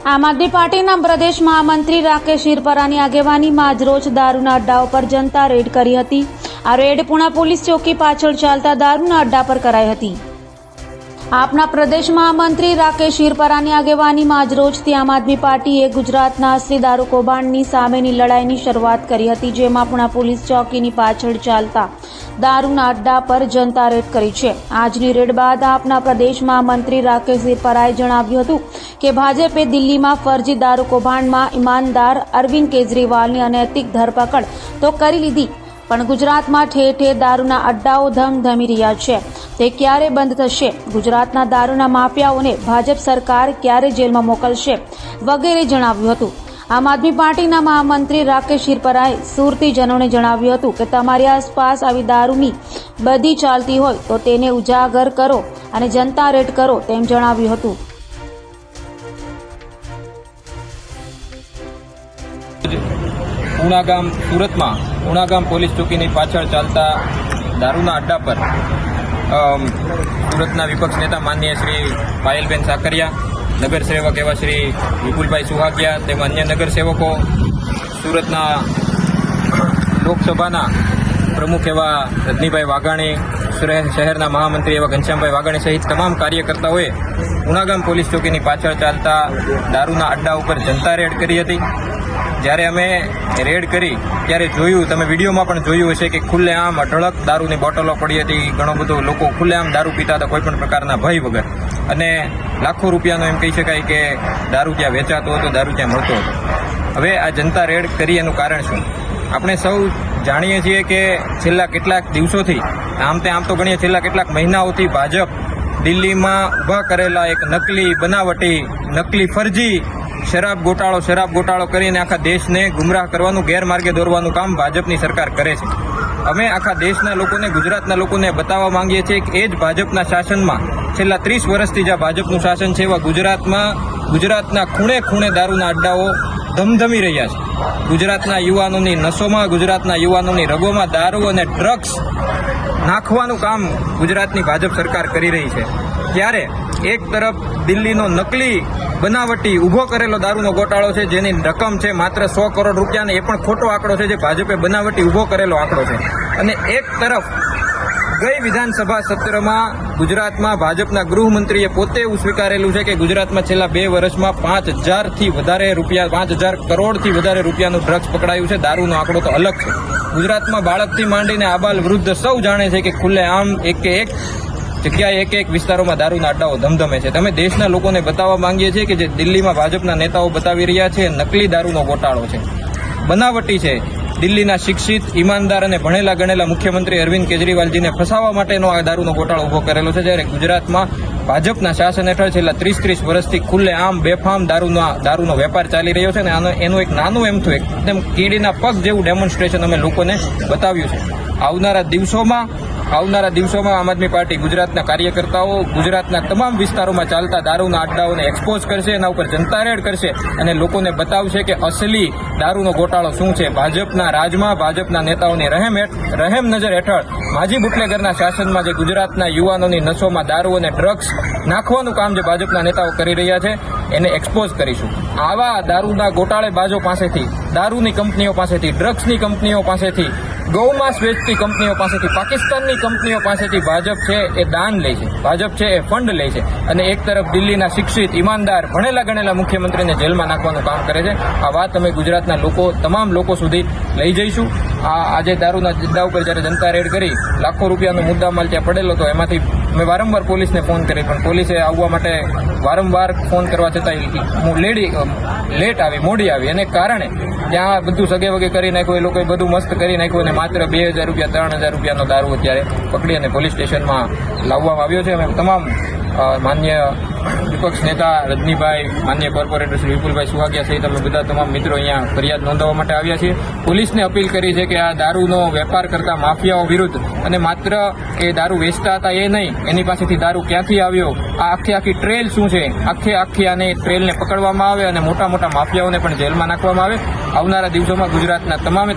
આમ આદમી પાર્ટીના પ્રદેશ મહામંત્રી રાકેશ હિરપરાની આગેવાનીમાં આજરોજ દારૂના અડ્ડાઓ પર જનતા રેડ કરી હતી। આ રેડ પુણા પોલીસ ચોકી પાછળ ચાલતા દારૂના અડ્ડા પર કરાઈ હતી। આપના પ્રદેશ મહામંત્રી રાકેશ હિરપરાની આગેવાનીમાં આજરોજથી આમ આદમી પાર્ટીએ ગુજરાતના અસલી દારૂ કૌભાંડની સામેની લડાઈની શરૂઆત કરી હતી, જેમાં પુણા પોલીસ ચોકીની પાછળ ચાલતા દારૂના અડ્ડા પર જનતા રેડ કરી છે। આજની રેડ બાદ આપના પ્રદેશ મહામંત્રી રાકેશ હિરપરાએ જણાવ્યું હતું કે ભાજપે દિલ્હીમાં ફરજી દારૂ કૌભાંડમાં ઈમાનદાર અરવિંદ કેજરીવાલની અનૈતિક ધરપકડ તો કરી લીધી, પણ ગુજરાતમાં ઠેર ઠેર દારૂના અડ્ડાઓ ધમધમી રહ્યા છે। તે ક્યારે બંધ થશે? ગુજરાતના દારૂના માફિયાઓને ભાજપ સરકાર ક્યારે જેલમાં મોકલશે વગેરે જણાવ્યું હતું। આમ આદમી પાર્ટીના મહામંત્રી રાકેશ હિરપરાએ સુરતીજનોને જણાવ્યું હતું કે તમારી આસપાસ આવી દારૂની બધી ચાલતી હોય તો તેને ઉજાગર કરો અને જનતા રેડ કરો તેમ જણાવ્યું હતું। ઉણાગામ સુરતમાં ઉણાગામ પોલીસ ચોકીની પાછળ ચાલતા દારૂના અડ્ડા પર સુરતના વિપક્ષ નેતા માનનીય શ્રી પાયલબેન સાકરિયા, નગરસેવક એવા શ્રી વિપુલભાઈ સુહાગિયા તેમજ અન્ય નગરસેવકો, સુરતના લોકસભાના પ્રમુખ એવા રજનીભાઈ વાઘાણી, શહેરના મહામંત્રી એવા ઘનશ્યામભાઈ વાઘાણી સહિત તમામ કાર્યકર્તાઓએ ઉણાગામ પોલીસ ચોકીની પાછળ ચાલતા દારૂના અડ્ડા ઉપર જનતા રેડ કરી હતી। જ્યારે અમે રેડ કરી ત્યારે જોયું, તમે વિડીયોમાં પણ જોયું હશે કે ખુલ્લેઆમ અઢળક દારૂની બોટલો પડી હતી। ઘણો બધો લોકો ખુલ્લેઆમ દારૂ પીતા હતા કોઈ પણ પ્રકારના ભય વગર, અને લાખો રૂપિયાનો એમ કહી શકાય કે દારૂ ત્યાં વેચાતો હતો, દારૂ ત્યાં મળતો હતો। હવે આ જનતા રેડ કરી એનું કારણ શું? આપણે સૌ જાણીએ છીએ કે છેલ્લા કેટલાક દિવસોથી, આમ તો ગણીએ છેલ્લા કેટલાક મહિનાઓથી ભાજપ દિલ્હીમાં ઊભા કરેલા એક નકલી બનાવટી નકલી ફરજી શરાબ ગોટાળો કરીને આખા દેશને ગુમરાહ કરવાનું, ગેરમાર્ગે દોરવાનું કામ ભાજપની સરકાર કરે છે। અમે આખા દેશના લોકોને, ગુજરાતના લોકોને બતાવવા માંગીએ છીએ કે એ જ ભાજપના શાસનમાં છેલ્લા 30 વર્ષથી જે ભાજપનું શાસન છે એવા ગુજરાતના ખૂણે ખૂણે દારૂના અડ્ડાઓ ધમધમી રહ્યા છે। ગુજરાતના યુવાનોની નસોમાં, ગુજરાતના યુવાનોની રગોમાં દારૂ અને ડ્રગ્સ નાખવાનું કામ ગુજરાતની ભાજપ સરકાર કરી રહી છે। ત્યારે એક તરફ દિલ્હીનો નકલી બનાવટી ઊભો કરેલો દારૂનો ગોટાળો છે, જેની રકમ છે માત્ર 100 કરોડ રૂપિયાને, એ પણ ખોટો આંકડો છે, જે ભાજપે બનાવટી ઊભો કરેલો આંકડો છે। અને એક તરફ ગઈ વિધાનસભા સત્રમાં ગુજરાતમાં ભાજપના ગૃહમંત્રીએ પોતે એવું સ્વીકારેલું છે કે ગુજરાતમાં છેલ્લા 2 વર્ષમાં 5,000 કરોડથી વધારે રૂપિયાનું ડ્રગ્સ પકડાયું છે। દારૂનો આંકડો તો અલગ છે। ગુજરાતમાં બાળકથી માંડીને આબાલ વૃદ્ધ સૌ જાણે છે કે ખુલ્લેઆમ એક જગ્યાએ એક વિસ્તારોમાં દારૂના અડ્ડાઓ ધમધમે છે। તમે દેશના લોકોને બતાવવા માંગીએ છીએ કે જે દિલ્હીમાં ભાજપના નેતાઓ બતાવી રહ્યા છે નકલી દારૂનો ગોટાળો છે, બનાવટી છે। દિલ્હીના શિક્ષિત, ઈમાનદાર અને ભણેલા ગણેલા મુખ્યમંત્રી અરવિંદ કેજરીવાલજીને ફસાવવા માટેનો આ દારૂનો ગોટાળો ઉભો કરેલો છે। જ્યારે ગુજરાતમાં ભાજપના શાસન હેઠળ છેલ્લા 30 વર્ષથી ખુલ્લેઆમ બેફામ દારૂનો વેપાર ચાલી રહ્યો છે, અને એનું એક નાનું એમથું એકદમ કીડીના પગ જેવું ડેમોન્સ્ટ્રેશન અમે લોકોને બતાવ્યું છે। આવનારા દિવસોમાં આમ આદમી પાર્ટી ગુજરાતના કાર્યકર્તાઓ ગુજરાતના તમામ વિસ્તારોમાં ચાલતા દારૂના અડ્ડાઓને એક્સપોઝ કરશે, એના ઉપર જનતા રેડ કરશે અને લોકોને બતાવશે કે અસલી દારૂનો ગોટાળો શું છે। ભાજપના રાજમાં, ભાજપના નેતાઓની રહેમ નજર હેઠળ માજી બુટલેગરના શાસનમાં જે ગુજરાતના યુવાનોની નસોમાં દારૂ અને ડ્રગ્સ નાખવાનું કામ જે ભાજપના નેતાઓ કરી રહ્યા છે એને એક્સપોઝ કરીશું। આવા દારૂના ગોટાળેબાજો પાસેથી, દારૂની કંપનીઓ પાસેથી, ડ્રગ્સની કંપનીઓ પાસેથી, ગૌમાંસ વેચતી કંપનીઓ પાસેથી, પાકિસ્તાનની કંપનીઓ પાસેથી ભાજપ છે એ દાન લે છે, ભાજપ છે એ ફંડ લે છે, અને એક તરફ દિલ્હીના શિક્ષિત, ઈમાનદાર, ભણેલા ગણેલા મુખ્યમંત્રીને જેલમાં નાખવાનું કામ કરે છે। આ વાત અમે ગુજરાતના તમામ લોકો સુધી લઈ જઈશું। આજે દારૂના અડ્ડા ઉપર જ્યારે જનતા રેડ કરી, લાખો રૂપિયાનો મુદ્દામાલ ત્યાં પડેલો હતો, એમાંથી મેં વારંવાર પોલીસને ફોન કરી, પણ પોલીસે આવવા માટે વારંવાર ફોન કરવા છતાં લેટ આવી, મોડી આવી, અને કારણે ત્યાં બધું સગે વગે કરી નાખ્યું, એ લોકોએ બધું મસ્ત કરી નાખ્યું, અને માત્ર 2,000 રૂપિયા, 3,000 રૂપિયાનો દારૂ અત્યારે પકડી અને પોલીસ સ્ટેશનમાં લાવવામાં આવ્યો છે। અમે તમામ માન્ય વિપક્ષ નેતા રજનીભાઈ, માન્ય કોર્પોરેટર શ્રી વિપુલભાઈ સુહાગિયા સહિત અમે બધા તમામ મિત્રો અહીંયા ફરિયાદ નોંધાવવા માટે આવ્યા છીએ। પોલીસને અપીલ કરી છે કે આ દારૂનો વેપાર કરતા માફિયાઓ વિરુદ્ધ, અને માત્ર એ દારૂ વેચતા હતા એ નહીં, એની પાસેથી દારૂ ક્યાંથી આવ્યો, આ આખી ટ્રેલ શું છે, આખી આને ટ્રેલને પકડવામાં આવે અને મોટા માફિયાઓને પણ જેલમાં નાખવામાં આવે। આવનારા દિવસોમાં ગુજરાતના તમામે